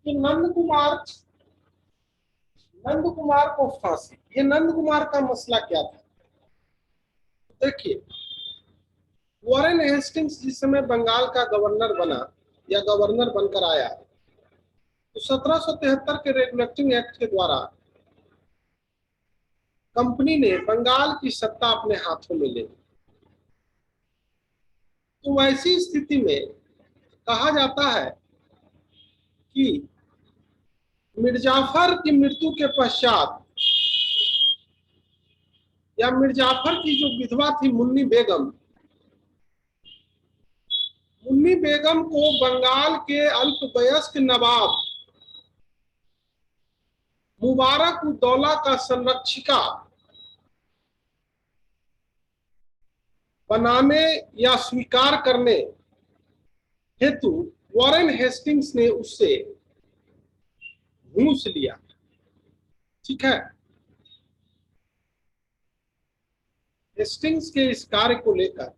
कि नंद कुमार को फांसी। ये नंद कुमार का मसला क्या था? देखिए, वॉरेन हेस्टिंग्स जिस समय बंगाल का गवर्नर बना या गवर्नर बनकर आया, तो 1773 के रेगुलेटिंग एक्ट के द्वारा कंपनी ने बंगाल की सत्ता अपने हाथों में ले ली। तो वैसी स्थिति में कहा जाता है कि मिर्जाफर की मृत्यु के पश्चात, या मिर्जाफर की जो विधवा थी मुन्नी बेगम को बंगाल के अल्पवयस्क नवाब मुबारक उद्दौला का संरक्षिका बनाने या स्वीकार करने हेतु वॉरेन हेस्टिंग्स ने उससे घूस लिया। ठीक है। हेस्टिंग्स के इस कार्य को लेकर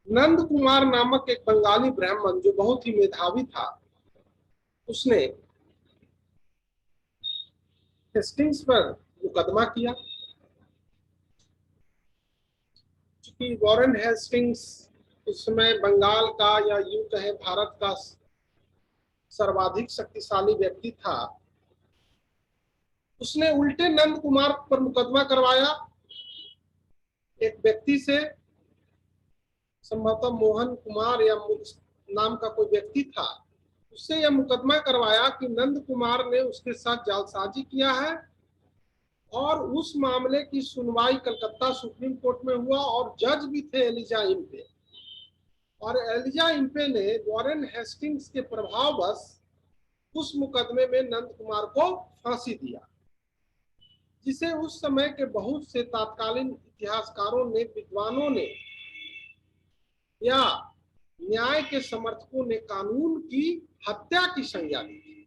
नंद कुमार नामक एक बंगाली ब्राह्मण जो बहुत ही मेधावी था, उसने हेस्टिंग्स पर मुकदमा किया। चूंकि वॉरेन हेस्टिंग्स उस समय बंगाल का, या यूं कहे भारत का सर्वाधिक शक्तिशाली व्यक्ति था, उसने उल्टे नंद कुमार पर मुकदमा करवाया। एक व्यक्ति से, संभवतः मोहन कुमार या नाम का कोई व्यक्ति था, उससे यह मुकदमा करवाया कि नंद कुमार ने उसके साथ जालसाजी किया है, और उस मामले की सुनवाई कलकत्ता सुप्रीम कोर्ट में हुआ और जज भी थे एलिजा इम्पे। और एलिजा इम्पे ने वॉरेन हेस्टिंग्स के प्रभाववश उस मुकदमे में नंद कुमार को फांसी दिया, जिसे उस समय के बहुत से तत्कालीन इतिहासकारों ने, विद्वानों ने या न्याय के समर्थकों ने कानून की हत्या की संज्ञा दी थी।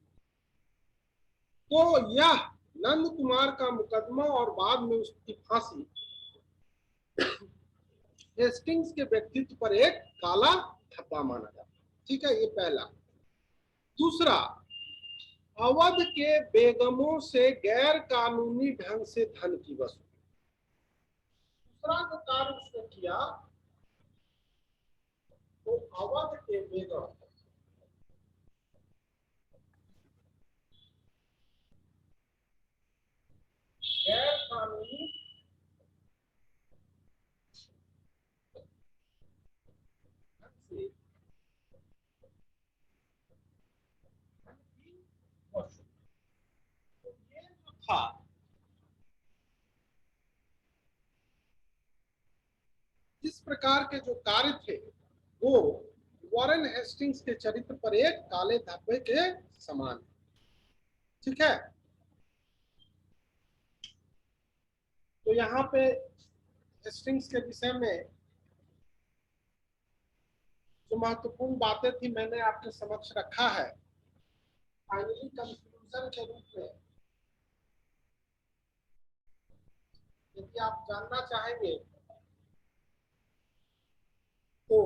तो यह नंद कुमार का मुकदमा और बाद में उसकी फांसी हेस्टिंग्स के व्यक्तित्व पर एक काला धब्बा माना जाता है। ठीक है, ये पहला। दूसरा, अवध के बेगमों से गैर कानूनी ढंग से धन की वसूली। दूसरा जो कार्य उसने किया, तो अवध के बेगम गैर कानूनी ढंग से धन की वसूली। तो ये जो था, इस प्रकार के जो कार्य थे, वो वॉरेन हेस्टिंग्स के चरित्र पर एक काले धब्बे के समान। ठीक है। तो यहाँ पे हेस्टिंग्स के विषय में जो महत्वपूर्ण बातें थी मैंने आपके समक्ष रखा है। फाइनली कंक्लूजन के रूप में यदि आप जानना चाहेंगे तो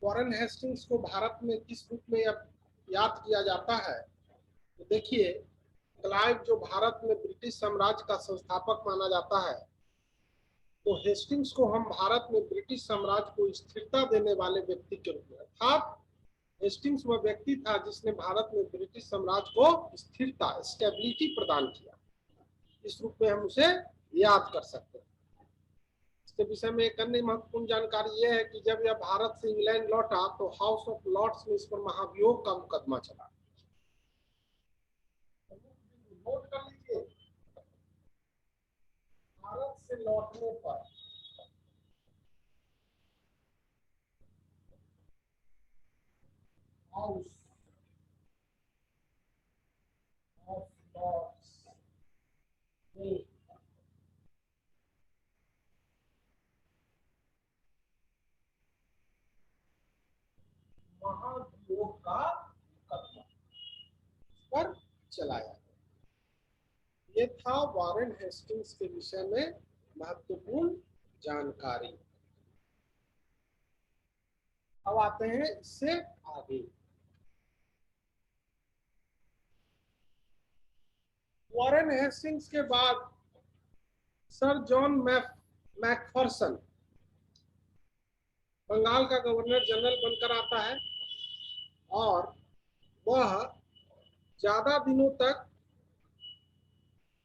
वॉरेन हेस्टिंग्स को भारत में किस रूप में याद किया जाता है, तो देखिए, क्लाइव जो भारत में ब्रिटिश साम्राज्य का संस्थापक माना जाता है, तो हेस्टिंग्स को हम भारत में ब्रिटिश साम्राज्य को स्थिरता देने वाले व्यक्ति के रूप में, अर्थात हेस्टिंग्स वह व्यक्ति था जिसने भारत में ब्रिटिश साम्राज्य को स्थिरता, स्टेबिलिटी प्रदान किया। इस रूप में हम उसे याद कर सकते हैं। इसके विषय में एक अन्य महत्वपूर्ण जानकारी यह है कि जब यह भारत से इंग्लैंड लौटा तो हाउस ऑफ लॉर्ड्स में इस पर महाभियोग का मुकदमा चला। नोट कर लीजिए, भारत से लौटने पर हाउस ऑफ लॉर्ड्स में महाभियोग का मुकदमा पर चलाया। ये था वॉरेन हेस्टिंग्स के विषय में महत्वपूर्ण जानकारी। अब आते हैं इससे आगे। वॉरेन हेस्टिंग्स के बाद सर जॉन मैकफर्सन बंगाल का गवर्नर जनरल बनकर आता है और वह ज्यादा दिनों तक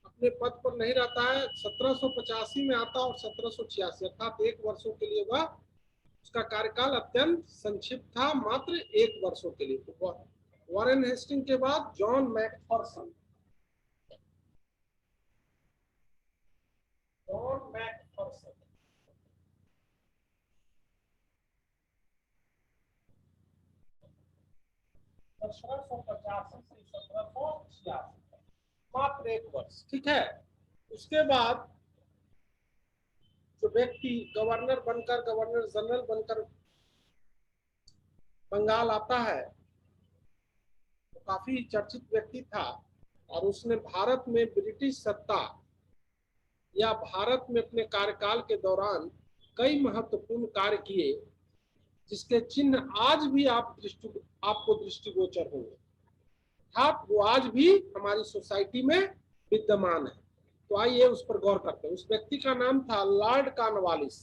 अपने पद पर नहीं रहता है। 1785 में आता और 1786 अर्थात 1 वर्षों के लिए वह, उसका कार्यकाल अत्यंत संक्षिप्त था, मात्र 1 वर्षों के लिए। तो वॉरेन हेस्टिंग के बाद जॉन मैकफर्सन, जॉन मैकफर्सन 1785 से 1786, मात्र 1 वर्ष, ठीक है। उसके बाद जो व्यक्ति गवर्नर जनरल बनकर बंगाल आता है, तो काफी चर्चित व्यक्ति था और उसने भारत में ब्रिटिश सत्ता या भारत में अपने कार्यकाल के दौरान कई महत्वपूर्ण कार्य किए, जिसके चिन्ह आज भी आपको दृष्टिगोचर होंगे, अर्थात वो आज भी हमारी सोसाइटी में विद्यमान है। तो आइए उस पर गौर करते हैं। उस व्यक्ति का नाम था लॉर्ड कॉर्नवालिस।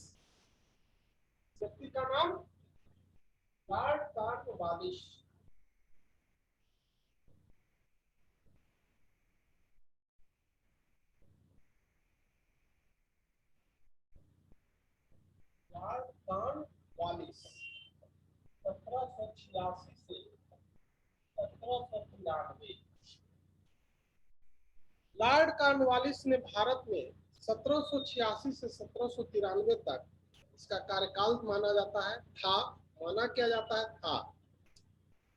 व्यक्ति का नाम लॉर्ड कॉर्नवालिस। लॉर्ड कॉर्नवालिस 1786 से 1793। लॉर्ड कॉर्नवालिस ने भारत में 1786 से 1793 तक, इसका कार्यकाल माना जाता है था, माना किया जाता है था।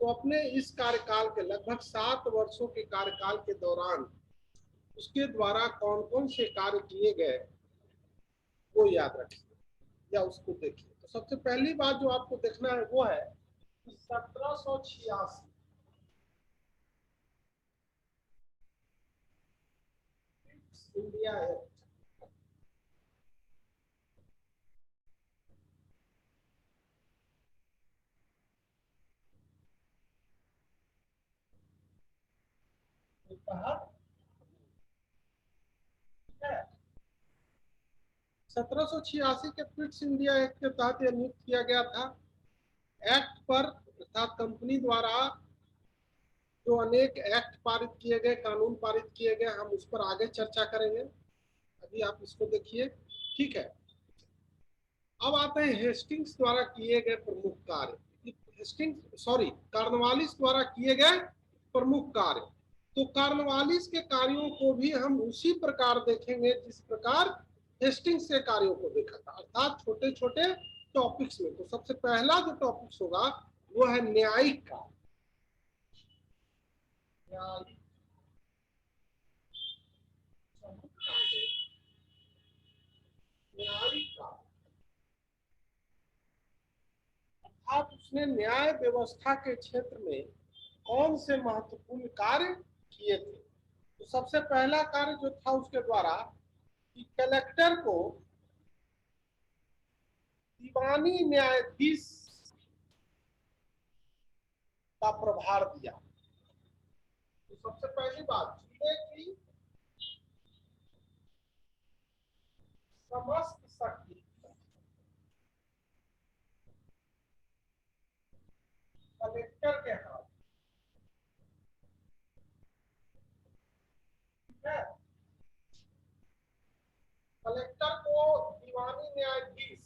तो अपने इस कार्यकाल के लगभग 7 वर्षों के कार्यकाल के दौरान उसके द्वारा कौन कौन से कार्य किए गए वो याद रखिए या उसको देखिए। तो सबसे पहली बात जो आपको देखना है वो है 1786 इंडिया एक्ट। के तहत 1786 के क्विट्स इंडिया एक्ट के तहत यह नियुक्त किया गया था। एक्ट पर अर्थात कंपनी द्वारा जो अनेक एक्ट पारित किए गए, कानून पारित किए गए, हम उस पर आगे चर्चा करेंगे। अभी आप इसको देखिए, ठीक है। अब आते हैं हेस्टिंग्स द्वारा किए गए प्रमुख कार्य। कॉर्नवालिस द्वारा किए गए प्रमुख कार्य। तो कॉर्नवालिस के कार्यों को भी हम उसी प्रकार देखेंगे जिस प्रकार हेस्टिंग्स के कार्यों को देखा था, अर्थात छोटे छोटे टॉपिक्स में। तो सबसे पहला जो टॉपिक्स होगा वो है न्यायिक कार्य। न्यायिक कार्य अर्थात उसने न्याय व्यवस्था के क्षेत्र में कौन से महत्वपूर्ण कार्य किए थे। तो सबसे पहला कार्य जो था उसके द्वारा कि कलेक्टर को दीवानी न्यायाधीश का प्रभार दिया। तो सबसे पहली बात, जिले की समस्त शक्ति कलेक्टर के हाथ, ठीक है। कलेक्टर को दीवानी न्यायाधीश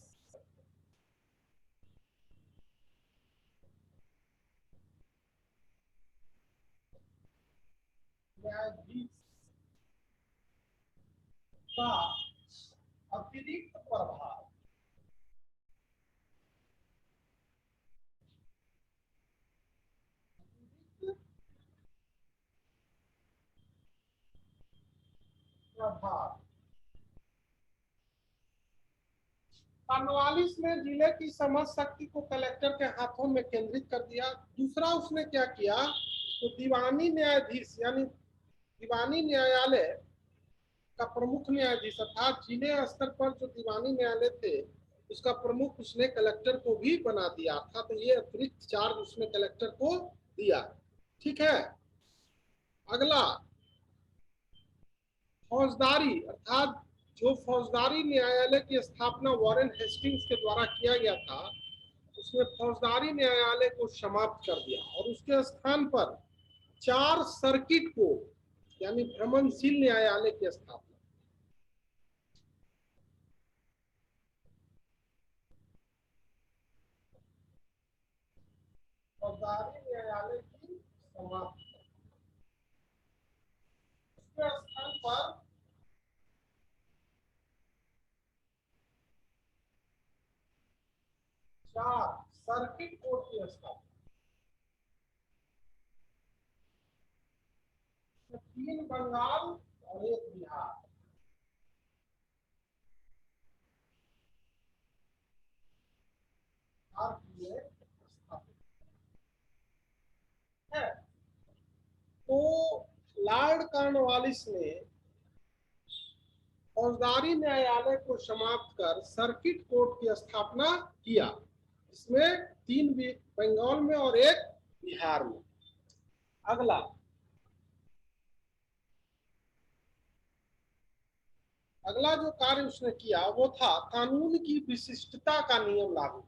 का अतिरिक्त प्रभार प्रभार कॉर्नवालिस ने जिले की समस्त शक्ति को कलेक्टर के हाथों में केंद्रित कर दिया। दूसरा उसने क्या किया, तो दीवानी न्यायाधीश यानी दीवानी न्यायालय का प्रमुख न्यायाधीश अर्थात जिले स्तर पर जो दीवानी न्यायालय थे उसका प्रमुख उसने कलेक्टर को भी बना दिया था। तो ये अतिरिक्त चार्ज उसने कलेक्टर को दिया। ठीक है। अगला, फौजदारी, अर्थात जो फौजदारी न्यायालय की स्थापना वॉरेन हेस्टिंग्स के द्वारा किया गया था, उसने फौजदारी न्यायालय को समाप्त कर दिया और उसके स्थान पर 4 सर्किट कोर्ट यानी भ्रमणशील न्यायालय की स्थापना। फौजदारी न्यायालय की समाप्ति, उसके स्थान पर 4 सर्किट कोर्ट की स्थापना। 3 बंगाल और 1 बिहार। है। तो लॉर्ड कॉर्नवालिस ने फौजदारी न्यायालय को समाप्त कर सर्किट कोर्ट की स्थापना किया, इसमें 3 बंगाल में और 1 बिहार में। अगला, अगला जो कार्य उसने किया वो था कानून की विशिष्टता का नियम लागू।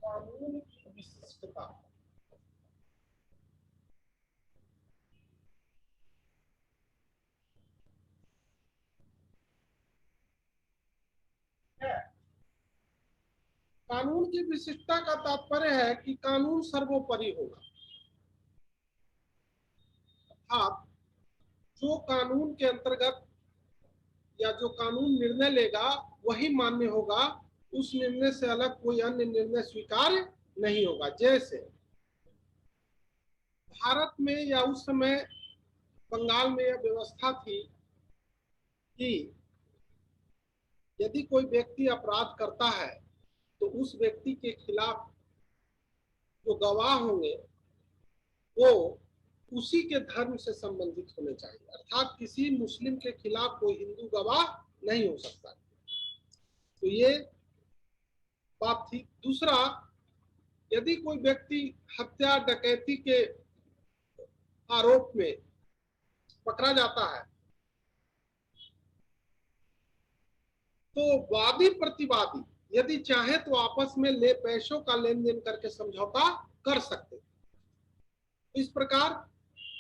कानून की विशिष्टता है। कानून की विशिष्टता का तात्पर्य है कि कानून सर्वोपरि होगा। आप जो कानून के अंतर्गत या जो कानून निर्णय लेगा वही मान्य होगा, उस निर्णय से अलग कोई अन्य निर्णय स्वीकार्य नहीं होगा। जैसे भारत में या उस समय बंगाल में यह व्यवस्था थी कि यदि कोई व्यक्ति अपराध करता है तो उस व्यक्ति के खिलाफ जो गवाह होंगे वो उसी के धर्म से संबंधित होने चाहिए, अर्थात किसी मुस्लिम के खिलाफ कोई हिंदू गवाह नहीं हो सकता। तो ये बात थी। दूसरा, यदि कोई व्यक्ति हत्या डकैती के आरोप में पकड़ा जाता है तो वादी प्रतिवादी यदि चाहे तो आपस में ले पैसों का लेन देन करके समझौता कर सकते। इस प्रकार,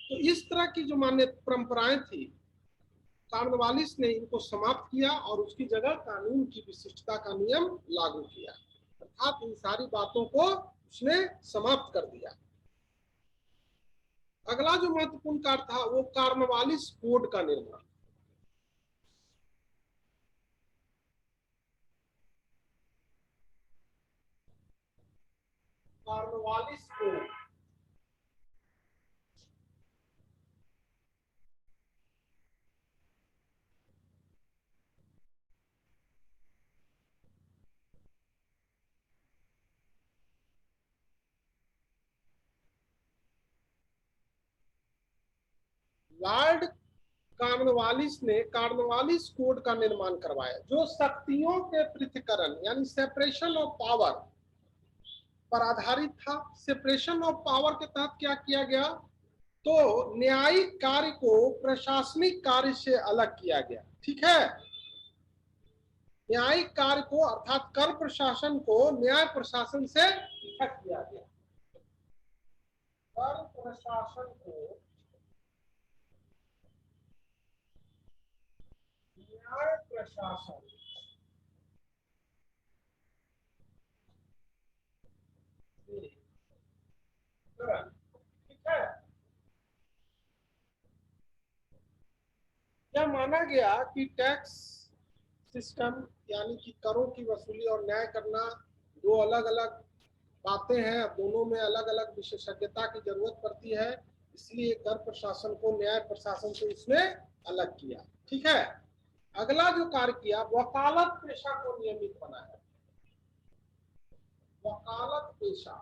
तो इस तरह की जो मान्य परंपराएं थी, कॉर्नवालिस ने इनको समाप्त किया और उसकी जगह कानून की विशिष्टता का नियम लागू किया, अर्थात इन सारी बातों को उसने समाप्त कर दिया। अगला जो महत्वपूर्ण कार्य था वो कॉर्नवालिस कोड का निर्माण। कॉर्नवालिस कोड, लॉर्ड कॉर्नवालिस ने कॉर्नवालिस कोड का निर्माण करवाया जो शक्तियों के पृथक्करण यानी सेपरेशन ऑफ पावर पर आधारित था। सेपरेशन ऑफ पावर के तहत क्या किया गया, तो न्यायिक कार्य को प्रशासनिक कार्य से अलग किया गया। ठीक है। न्यायिक कार्य को अर्थात कर प्रशासन को न्याय प्रशासन से पृथक किया गया। कर प्रशासन को न्याय प्रशासन से, ठीक है। यह माना गया कि टैक्स सिस्टम यानी कि करों की वसूली और न्याय करना दो अलग अलग बातें हैं, दोनों में अलग अलग विशेषज्ञता की जरूरत पड़ती है, इसलिए कर प्रशासन को न्याय प्रशासन से इसने अलग किया। ठीक है। अगला जो कार्य किया, वकालत पेशा को नियमित बनाया। वकालत पेशा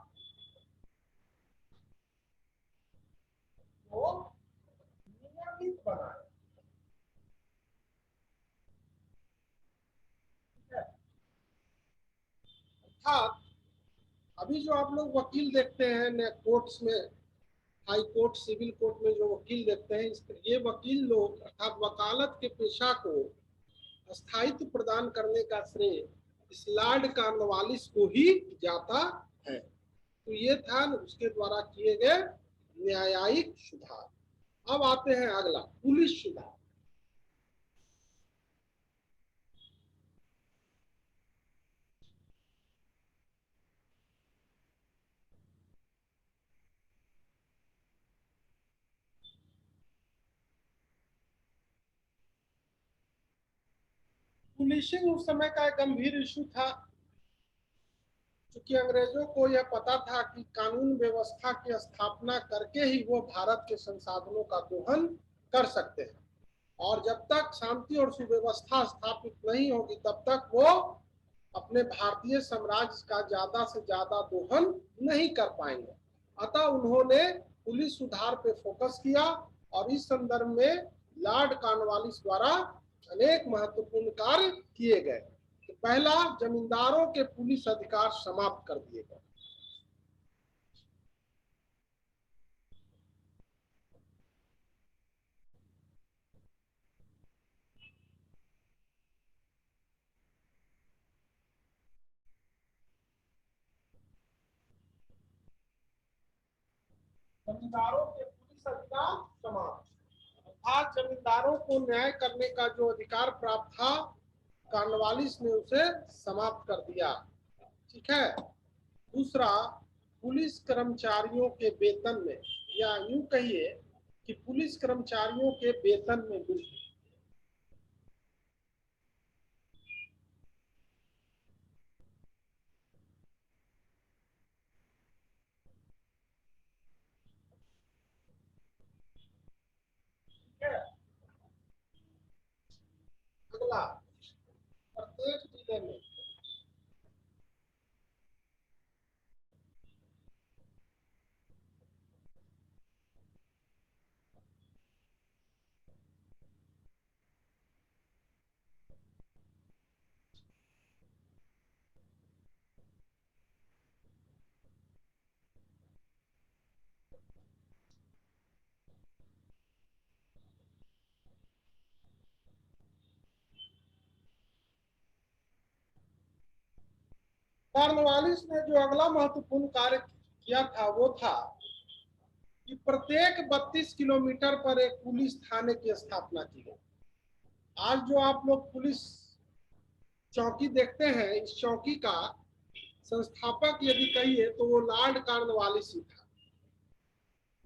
को नियमित बनाया। अर्थात अभी जो आप लोग वकील देखते हैं कोर्ट्स में, हाई कोर्ट, सिविल कोर्ट में जो वकील देखते हैं, ये वकील लोग अर्थात वकालत के पेशा को स्थायित्व प्रदान करने का श्रेय इस लॉर्ड कॉर्नवालिस को ही जाता है। तो ये था उसके द्वारा किए गए न्यायिक सुधार। अब आते हैं अगला, पुलिस सुधार। पुलिसिंग उस समय का एक गंभीर इशू था, क्योंकि अंग्रेजों को यह पता था कि कानून व्यवस्था की स्थापना करके ही वो भारत के संसाधनों का दोहन कर सकते हैं, और जब तक शांति और सुव्यवस्था स्थापित नहीं होगी तब तक वो अपने भारतीय साम्राज्य का ज्यादा से ज्यादा दोहन नहीं कर पाएंगे। अतः उन्होंने पुलिस सुधार पे फोकस किया, और इस संदर्भ में लॉर्ड कॉर्नवालिस द्वारा अनेक महत्वपूर्ण कार्य किए गए। तो पहला, जमींदारों के पुलिस अधिकार समाप्त कर दिए गए। जमींदारों के पुलिस अधिकार समाप्त, अर्थात जमींदारों को न्याय करने का जो अधिकार प्राप्त था, कॉर्नवालिस ने उसे समाप्त कर दिया। ठीक है। दूसरा, पुलिस कर्मचारियों के वेतन में, या यूं कहिए कि पुलिस कर्मचारियों के वेतन में वृद्धि। अगला, प्रत्येक जिले में कॉर्नवालिस ने जो अगला महत्वपूर्ण कार्य किया था वो था कि प्रत्येक 32 किलोमीटर पर एक पुलिस थाने की स्थापना की गई। आज जो आप लोग पुलिस चौकी देखते हैं, इस चौकी का संस्थापक यदि कहिए तो वो लॉर्ड कॉर्नवालिस ही था।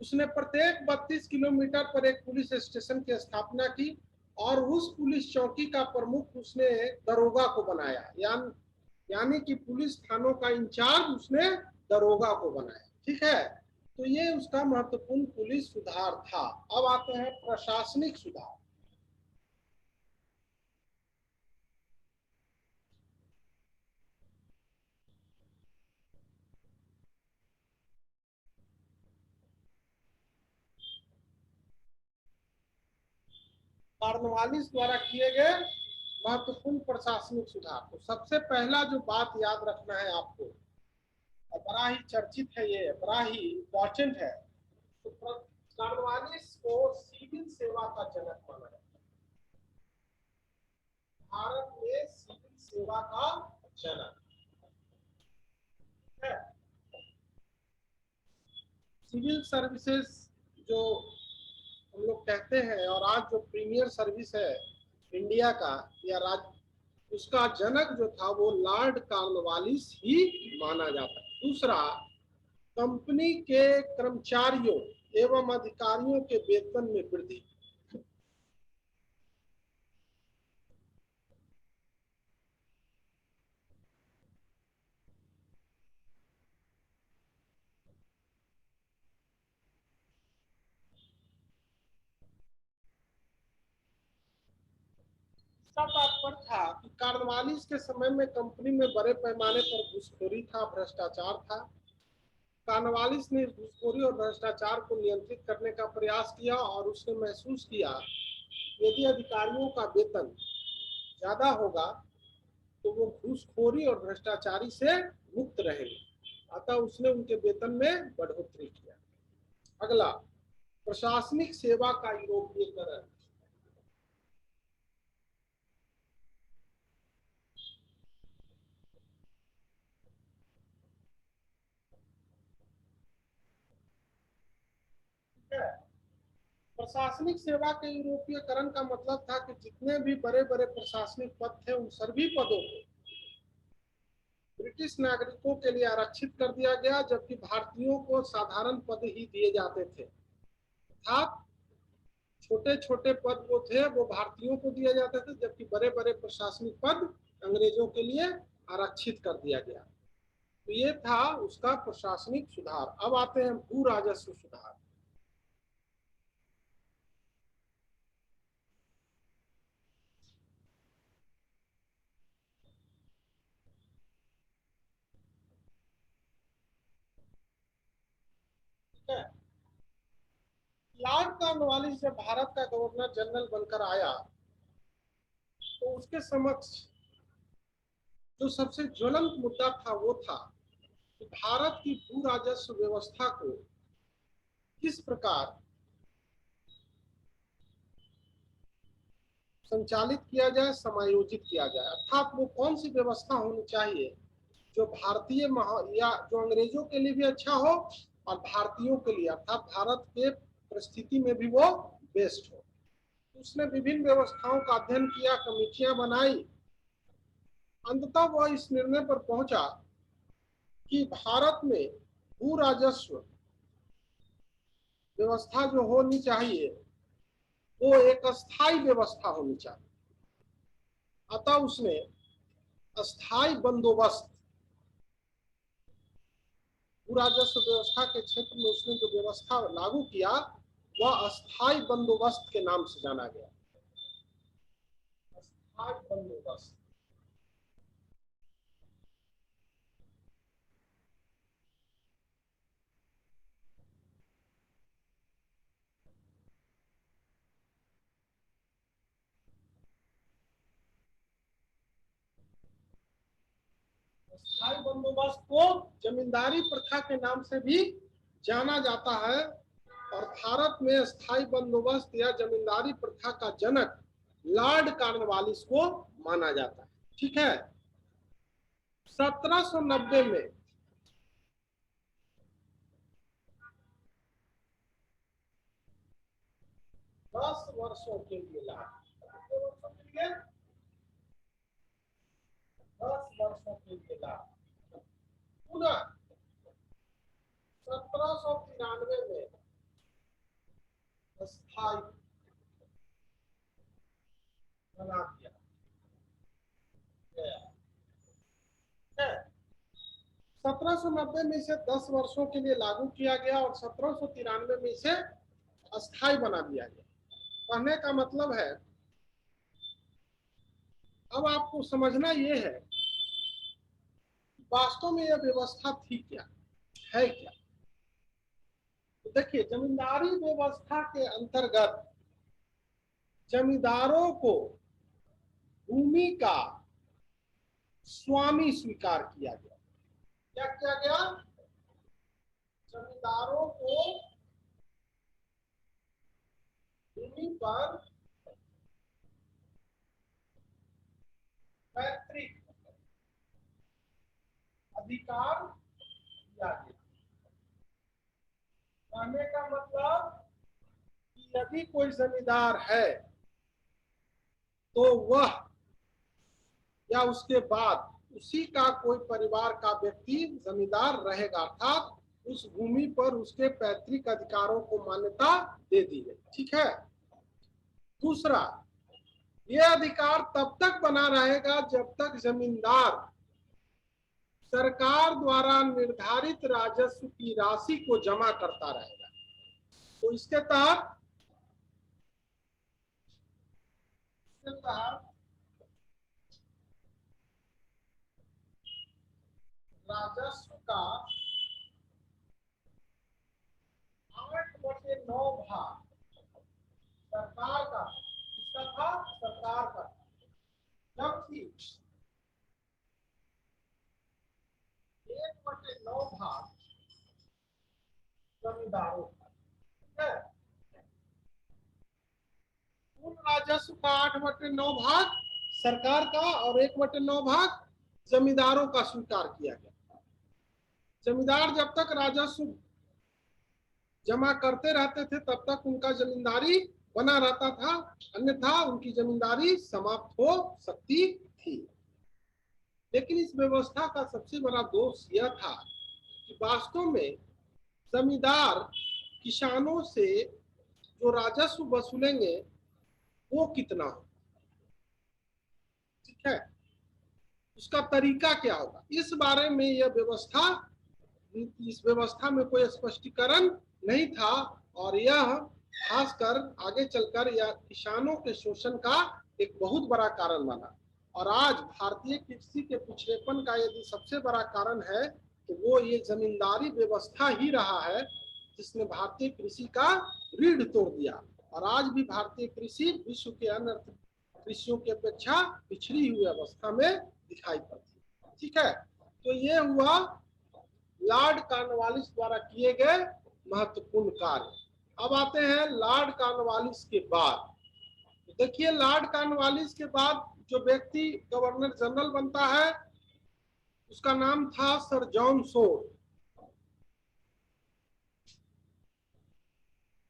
उसने प्रत्येक 32 किलोमीटर पर एक पुलिस स्टेशन की स्थापना की, और उस पुलिस चौकी का प्रमुख उसने दरोगा को बनाया, यानी कि पुलिस थानों का इंचार्ज उसने दरोगा को बनाया। ठीक है। तो ये उसका महत्वपूर्ण पुलिस सुधार था। अब आते हैं प्रशासनिक सुधार। कॉर्नवालिस द्वारा किए गए महत्वपूर्ण प्रशासनिक सुधार। तो सबसे पहला जो बात याद रखना है आपको, और बड़ा ही चर्चित है, ये बड़ा ही इम्पोर्टेंट है, तो कॉर्नवालिस को सिविल सेवा का जनक माना जाता है। भारत में सिविल सेवा का जनक है। सिविल सर्विसेज जो हम लोग कहते हैं, और आज जो प्रीमियर सर्विस है इंडिया का या राज्य, उसका जनक जो था वो लॉर्ड कॉर्नवालिस ही माना जाता है। दूसरा, कंपनी के कर्मचारियों एवं अधिकारियों के वेतन में वृद्धि। इसका तात्पर्य था कि कॉर्नवालिस के समय में कंपनी में बड़े पैमाने पर घूसखोरी था, भ्रष्टाचार था। कॉर्नवालिस ने घूसखोरी और भ्रष्टाचार को नियंत्रित करने का प्रयास किया, और उसने महसूस किया यदि अधिकारियों का वेतन ज्यादा होगा तो वो घूसखोरी और भ्रष्टाचारी से मुक्त रहेंगे। अतः उसने उनके वेतन में बढ़ोतरी किया। अगला, प्रशासनिक सेवा का यूरोपीयकरण। प्रशासनिक सेवा के यूरोपीयकरण का मतलब था कि जितने भी बड़े बड़े प्रशासनिक पद थे उन सभी पदों को ब्रिटिश नागरिकों के लिए आरक्षित कर दिया गया, जबकि भारतीयों को साधारण पद ही दिए जाते थे। अर्थात छोटे छोटे पद वो थे वो भारतीयों को दिए जाते थे, जबकि बड़े बड़े प्रशासनिक पद अंग्रेजों के लिए आरक्षित कर दिया गया। तो ये था उसका प्रशासनिक सुधार। अब आते हैं भू राजस्व सुधार। ठीक है। लॉर्ड कॉर्नवालिस जब भारत का गवर्नर जनरल बनकर आया तो उसके समक्ष जो सबसे ज्वलंत मुद्दा था वो था कि भारत की भू राजस्व व्यवस्था को किस प्रकार संचालित किया जाए, समायोजित किया जाए। अर्थात वो कौन सी व्यवस्था होनी चाहिए जो भारतीय या जो अंग्रेजों के लिए भी अच्छा हो और भारतीयों के लिए अर्थात भारत के परिस्थिति में भी वो बेस्ट हो। उसने विभिन्न व्यवस्थाओं का अध्ययन किया, कमेटियां बनाई। अंततः वह इस निर्णय पर पहुंचा कि भारत में भू राजस्व व्यवस्था जो होनी चाहिए वो एक अस्थायी व्यवस्था होनी चाहिए। अतः उसने अस्थायी बंदोबस्त, भू राजस्व व्यवस्था के क्षेत्र में उसने जो व्यवस्था लागू किया वह अस्थायी बंदोबस्त के नाम से जाना गया। अस्थायी बंदोबस्त। अस्थायी बंदोबस्त को जमींदारी प्रथा के नाम से भी जाना जाता है और भारत में अस्थायी बंदोबस्त या जमींदारी प्रथा का जनक लॉर्ड कॉर्नवालिस को माना जाता है। ठीक है। 1790 में 10 वर्षों के लिए वर्षों के लिए 10 वर्षों के लिए पुनः 1793 में स्थायी बना दिया गया है। 1790 में इसे 10 वर्षों के लिए लागू किया गया और 1793 में इसे अस्थायी बना दिया गया। कहने का मतलब है, अब आपको समझना यह है वास्तव में यह व्यवस्था थी क्या, है क्या। तो देखिए, जमींदारी व्यवस्था के अंतर्गत जमींदारों को भूमि का स्वामी स्वीकार किया गया। क्या किया गया? जमींदारों को भूमि पर पैतृक अधिकार दिया गया। कहने का मतलब कि यदि कोई जमींदार है तो वह या उसके बाद उसी का कोई परिवार का व्यक्ति जमींदार रहेगा, अर्थात उस भूमि पर उसके पैतृक अधिकारों को मान्यता दे दी गई। ठीक है। दूसरा, यह अधिकार तब तक बना रहेगा जब तक जमींदार सरकार द्वारा निर्धारित राजस्व की राशि को जमा करता रहेगा। तो इसके तहत राजस्व का 8/9 भाग सरकार का, इसका था सरकार का, जबकि का 8/9 भाग सरकार का और 1/9 भाग जमींदारों का स्वीकार किया गया। जमींदार जब तक राजस्व जमा करते रहते थे तब तक उनका जमींदारी बना रहता था, अन्यथा उनकी जमींदारी समाप्त हो सकती थी। लेकिन इस व्यवस्था का सबसे बड़ा दोष यह था कि वास्तव में जमींदार किसानों से जो राजस्व वसूलेंगे वो कितना हो, ठीक है, उसका तरीका क्या होगा, इस बारे में इस व्यवस्था में कोई स्पष्टीकरण नहीं था। और यह खासकर आगे चलकर यह किसानों के शोषण का एक बहुत बड़ा कारण बना। और आज भारतीय कृषि के पिछड़ेपन का यदि सबसे बड़ा कारण है तो वो ये जमींदारी व्यवस्था ही रहा है जिसने भारतीय कृषि का रीढ़ तोड़ दिया। और आज भी भारतीय कृषि विश्व के अन्य कृषियों की अपेक्षा पिछड़ी हुई अवस्था में दिखाई पड़ती है, ठीक है। तो ये हुआ लॉर्ड कॉर्नवालिस द्वारा किए गए महत्वपूर्ण कार्य। अब आते हैं लॉर्ड कॉर्नवालिस के बाद। तो देखिए लॉर्ड कॉर्नवालिस के बाद जो व्यक्ति गवर्नर जनरल बनता है उसका नाम था सर जॉन सोर।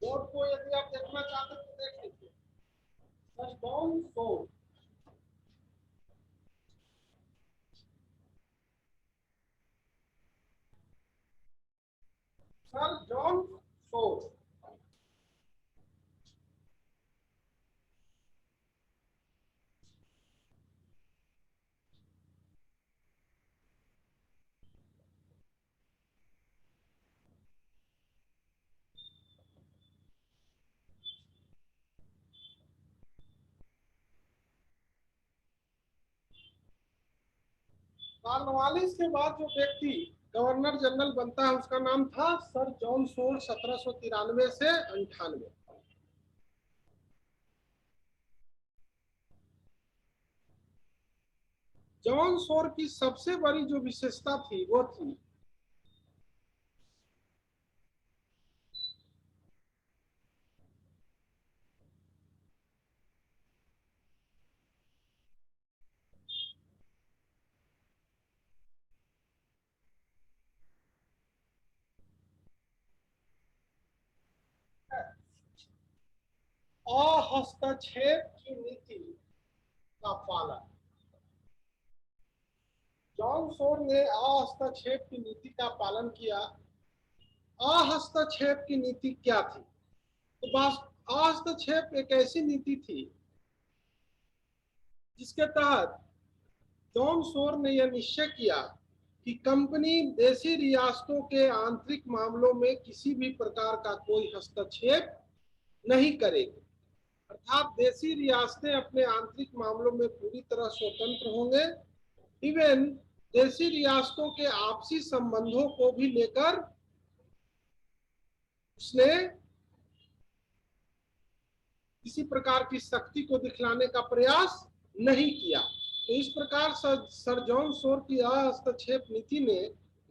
बोर्ड को यदि आप देखना चाहते तो देख लीजिए, सर जॉन सोर। सर जॉन सोर कॉर्नवालिस के बाद जो व्यक्ति गवर्नर जनरल बनता है उसका नाम था सर जॉन सोर, 1793 से 98। जॉन सोर की सबसे बड़ी जो विशेषता थी वो थी अहस्तक्षेप की नीति का पालन। जॉन सोर ने अहस्तक्षेप की नीति का पालन किया। अहस्तक्षेप की नीति क्या थी? तो बस हस्तक्षेप एक ऐसी नीति थी जिसके तहत जॉन सोर ने यह निश्चय किया कि कंपनी देशी रियासतों के आंतरिक मामलों में किसी भी प्रकार का कोई हस्तक्षेप नहीं करेगी। अर्थात देशी रियासतें अपने आंतरिक मामलों में पूरी तरह स्वतंत्र होंगे। इवन देशी रियासतों के आपसी संबंधों को भी लेकर उसने किसी प्रकार की शक्ति को दिखलाने का प्रयास नहीं किया। तो इस प्रकार सर जॉन सोर की हस्तक्षेप नीति ने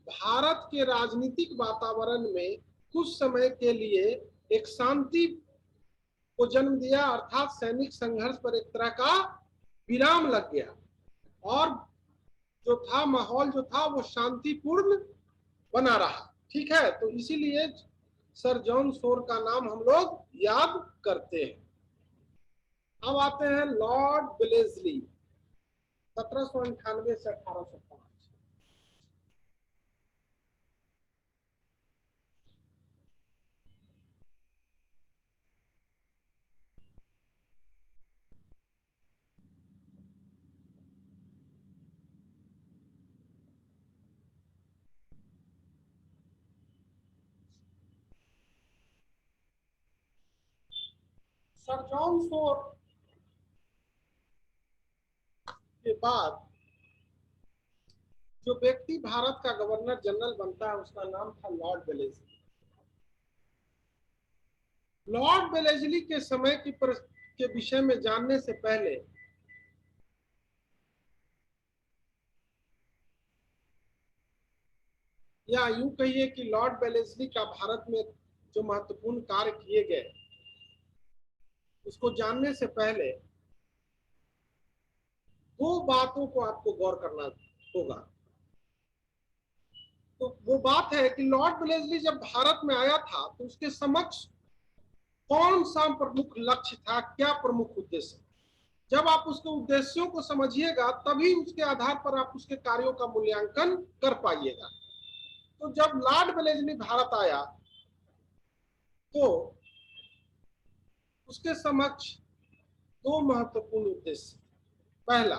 भारत के राजनीतिक वातावरण में कुछ समय के लिए एक शांति को जन्म दिया, अर्थात सैनिक संघर्ष पर एक तरह का विराम लग गया और जो था माहौल जो था वो शांतिपूर्ण बना रहा, ठीक है। तो इसीलिए सर जॉन सोर का नाम हम लोग याद करते हैं। अब आते हैं लॉर्ड वेलेस्ली, 1798 से 1805। सर जॉन सोर के बाद जो व्यक्ति भारत का गवर्नर जनरल बनता है उसका नाम था लॉर्ड वेलेस्ली। लॉर्ड वेलेस्ली के समय के विषय में जानने से पहले या यूं कहिए कि लॉर्ड वेलेस्ली का भारत में जो महत्वपूर्ण कार्य किए गए उसको जानने से पहले दो बातों को आपको गौर करना होगा। तो वो बात है कि लॉर्ड वेलेस्ली जब भारत में आया था तो उसके समक्ष कौन सा प्रमुख लक्ष्य था, क्या प्रमुख उद्देश्य। जब आप उसके उद्देश्यों को समझिएगा तभी उसके आधार पर आप उसके कार्यों का मूल्यांकन कर पाइएगा। तो जब लॉर्ड वेलेस्ली भारत आया तो उसके समक्ष दो महत्वपूर्ण उद्देश्य। पहला,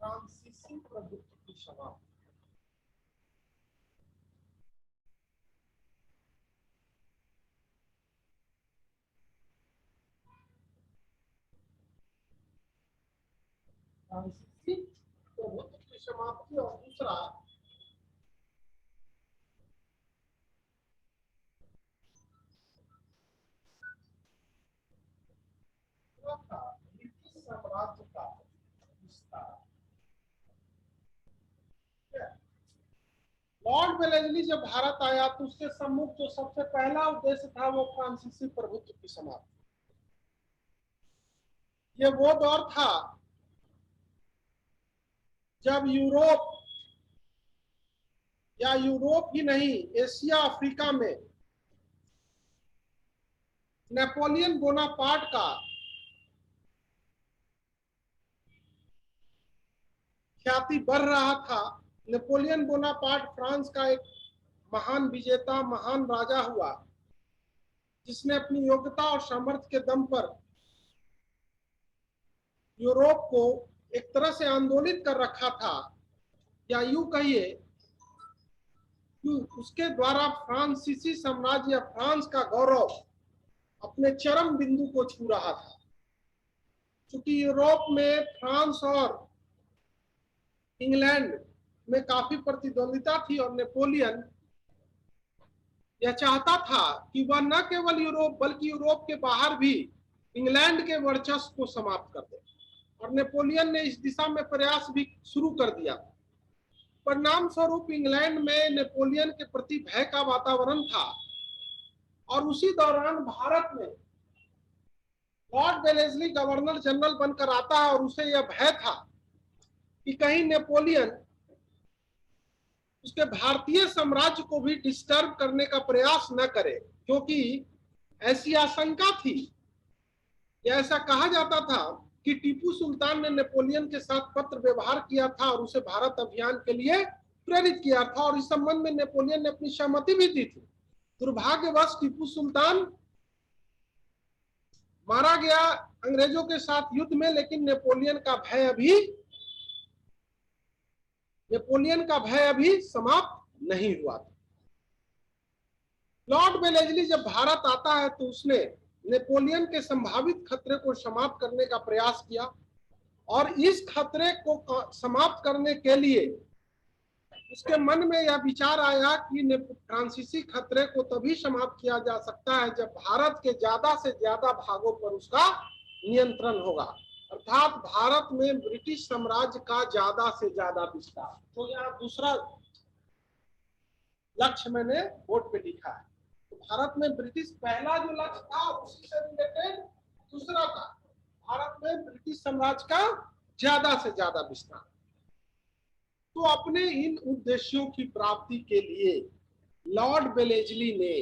फ्रांसीसी प्रभुत्व की समाप्ति। फ्रांसीसी प्रभुत्व की समाप्ति। और दूसरा, ब्रिटिश साम्राज्य का विस्तार। लॉर्ड वेलेस्ली जब भारत आया तो उसके सम्मुख जो सबसे पहला उद्देश्य था वो फ्रांसीसी प्रभुत्व की समाप्ति। ये वो दौर था जब यूरोप, या यूरोप ही नहीं एशिया अफ्रीका में नेपोलियन बोनापार्ट का ख्याति बढ़ रहा था। नेपोलियन बोनापार्ट फ्रांस का एक महान विजेता, महान राजा हुआ जिसने अपनी योग्यता और सामर्थ्य के दम पर यूरोप को एक तरह से आंदोलित कर रखा था, या यूं कहिए कि उसके द्वारा फ्रांसीसी साम्राज्य या फ्रांस का गौरव अपने चरम बिंदु को छू रहा था। क्योंकि यूरोप में फ्रांस और इंग्लैंड में काफी प्रतिद्वंदिता थी और नेपोलियन यह चाहता था कि वह न केवल यूरोप बल्कि यूरोप के बाहर भी इंग्लैंड के वर्चस्व को समाप्त कर दे। और नेपोलियन ने इस दिशा में प्रयास भी शुरू कर दिया। परिणाम स्वरूप इंग्लैंड में नेपोलियन के प्रति भय का वातावरण था। और उसी दौरान भारत में लॉर्ड वेलेस्ली गवर्नर जनरल बनकर आता है और उसे यह भय था कि कहीं नेपोलियन उसके भारतीय साम्राज्य को भी डिस्टर्ब करने का प्रयास न करे, क्योंकि ऐसी आशंका थी या ऐसा कहा जाता था कि टीपू सुल्तान ने नेपोलियन के साथ पत्र व्यवहार किया था और उसे भारत अभियान के लिए प्रेरित किया था, और इस संबंध में नेपोलियन ने अपनी सहमति भी दी थी। दुर्भाग्यवश टीपू सुल्तान मारा गया अंग्रेजों के साथ युद्ध में, लेकिन नेपोलियन का भय अभी समाप्त नहीं हुआ था। लॉर्ड वेलेस्ली जब भारत आता है तो उसने नेपोलियन के संभावित खतरे को समाप्त करने का प्रयास किया, और इस खतरे को समाप्त करने के लिए उसके मन में यह विचार आया कि फ्रांसीसी खतरे को तभी समाप्त किया जा सकता है जब भारत के ज्यादा से ज्यादा भागों पर उसका नियंत्रण होगा, अर्थात भारत में ब्रिटिश साम्राज्य का ज्यादा से ज्यादा विस्तार। तो यहाँ दूसरा लक्ष्य मैंने बोर्ड पे लिखा है। तो भारत में ब्रिटिश पहला जो लक्ष्य था उसी से रिलेटेड दूसरा था भारत में ब्रिटिश साम्राज्य का ज्यादा से ज्यादा विस्तार। तो अपने इन उद्देश्यों की प्राप्ति के लिए लॉर्ड वेलेस्ली ने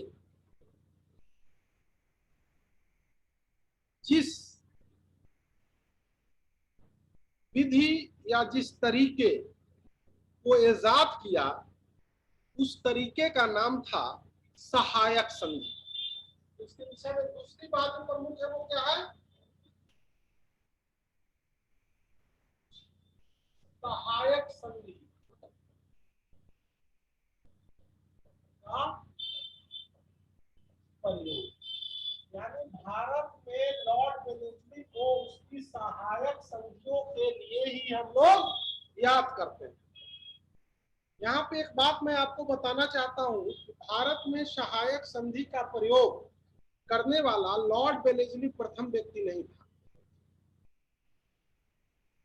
जिस विधि या जिस तरीके को ईजाद किया उस तरीके का नाम था सहायक संधि। इसके विषय में दूसरी बात जो प्रमुख है वो क्या है? सहायक संधि का प्रयोग। यानी भारत में लॉर्ड वेलेस्ली को उसकी सहायक संधियों के लिए ही हम लोग याद करते हैं। यहाँ पे एक बात मैं आपको बताना चाहता हूँ कि भारत में सहायक संधि का प्रयोग करने वाला लॉर्ड वेलेस्ली प्रथम व्यक्ति नहीं था।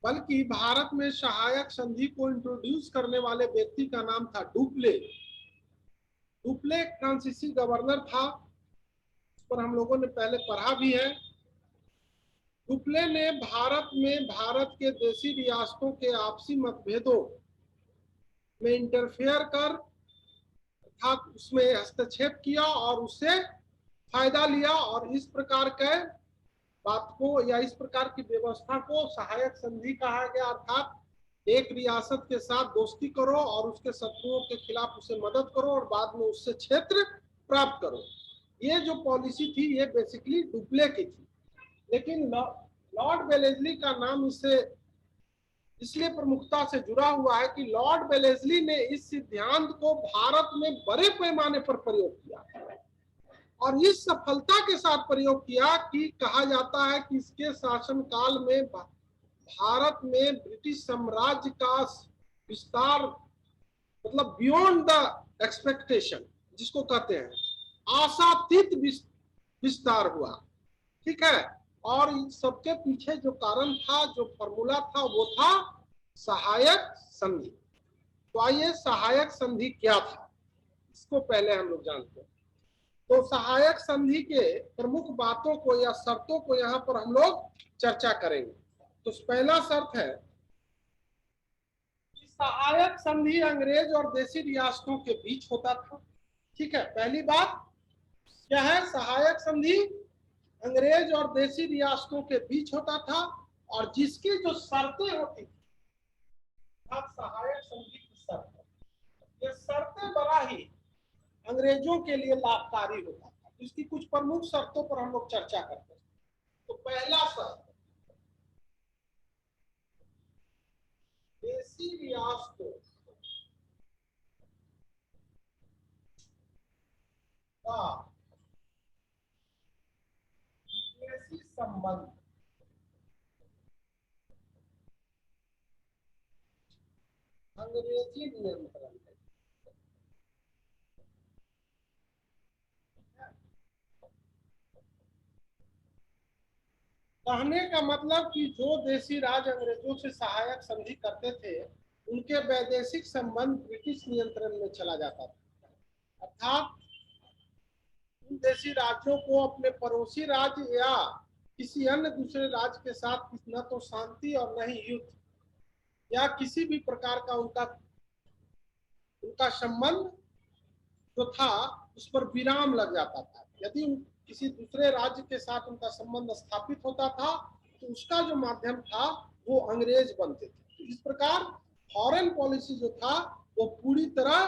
बल्कि भारत में सहायक संधि को इंट्रोड्यूस करने वाले व्यक्ति का नाम था डुप्ले। डुप्ले फ्रांसीसी गवर्नर था, इस पर हम लोगों ने पहले पढ़ा भी है। डुप्ले ने भारत में भारत के देशी रियासतों के आपसी मतभेदों में इंटरफेयर कर अर्थात उसमें हस्तक्षेप किया और उससे फायदा लिया, और इस प्रकार के बात को या इस प्रकार की व्यवस्था को सहायक संधि कहा गया। अर्थात एक रियासत के साथ दोस्ती करो और उसके शत्रुओं के खिलाफ उसे मदद करो और बाद में उससे क्षेत्र प्राप्त करो। ये जो पॉलिसी थी ये बेसिकली डुप्ले की थी, लेकिन लॉर्ड वेलेस्ली का नाम इससे इसलिए प्रमुखता से जुड़ा हुआ है कि लॉर्ड वेलेस्ली ने इस सिद्धांत को भारत में बड़े पैमाने पर प्रयोग किया और इस सफलता के साथ प्रयोग किया कि कहा जाता है कि इसके शासनकाल में भारत में ब्रिटिश साम्राज्य का विस्तार मतलब बियॉन्ड द एक्सपेक्टेशन जिसको कहते हैं आशातीत विस्तार हुआ। ठीक है, और इन सबके पीछे जो कारण था, जो फॉर्मूला था, वो था सहायक संधि। तो आइए सहायक संधि क्या था इसको पहले हम लोग जानते हैं। तो सहायक संधि के प्रमुख बातों को या शर्तों को यहाँ पर हम लोग चर्चा करेंगे। तो पहला शर्त है कि सहायक संधि अंग्रेज और देशी रियासतों के बीच होता था। ठीक है, पहली बात क्या है, सहायक संधि अंग्रेज और देशी रियासतों के बीच होता था और जिसकी जो शर्तें होती थी सहायक संधि की शर्त, ये शर्तें बड़ा ही अंग्रेजों के लिए लाभकारी होता था। इसकी कुछ प्रमुख शर्तों पर हम लोग चर्चा करते हैं। तो पहला शर्त, देशी रियासतों का विदेशी संबंध अंग्रेजी नियंत्रण है। कहने का मतलब कि जो देशी राज अंग्रेजों से सहायक संधि करते थे उनके वैदेशिक संबंध ब्रिटिश नियंत्रण में चला जाता था। अर्थात उन देशी राज्यों को अपने पड़ोसी राज्य या किसी अन्य दूसरे राज्य के साथ न तो शांति और न ही युद्ध या किसी भी प्रकार का उनका संबंध जो था उस पर विराम लग जाता था। यदि किसी दूसरे राज्य के साथ उनका संबंध स्थापित होता था तो उसका जो माध्यम था वो अंग्रेज बनते थे। तो इस प्रकार फॉरेन पॉलिसी जो था वो पूरी तरह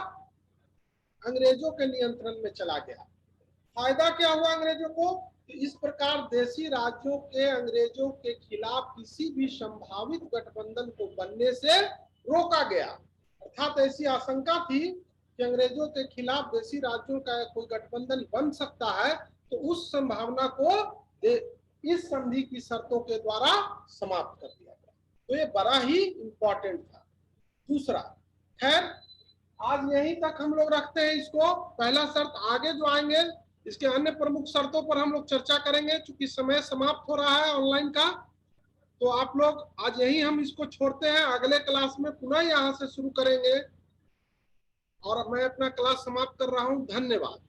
अंग्रेजों के नियंत्रण में चला गया। फायदा क्या हुआ अंग्रेजों को? तो इस प्रकार देशी राज्यों के अंग्रेजों के खिलाफ किसी भी संभावित गठबंधन को बनने से रोका गया। अर्थात ऐसी आशंका थी कि अंग्रेजों के खिलाफ देशी राज्यों का कोई गठबंधन बन सकता है, तो उस संभावना को इस संधि की शर्तों के द्वारा समाप्त कर दिया गया। तो ये बड़ा ही इंपॉर्टेंट था। दूसरा, खैर आज यहीं तक हम लोग रखते हैं इसको, पहला शर्त। आगे जो आएंगे इसके अन्य प्रमुख शर्तों पर हम लोग चर्चा करेंगे। चूंकि समय समाप्त हो रहा है ऑनलाइन का, तो आप लोग आज यही हम इसको छोड़ते हैं। अगले क्लास में पुनः यहाँ से शुरू करेंगे और मैं अपना क्लास समाप्त कर रहा हूँ। धन्यवाद।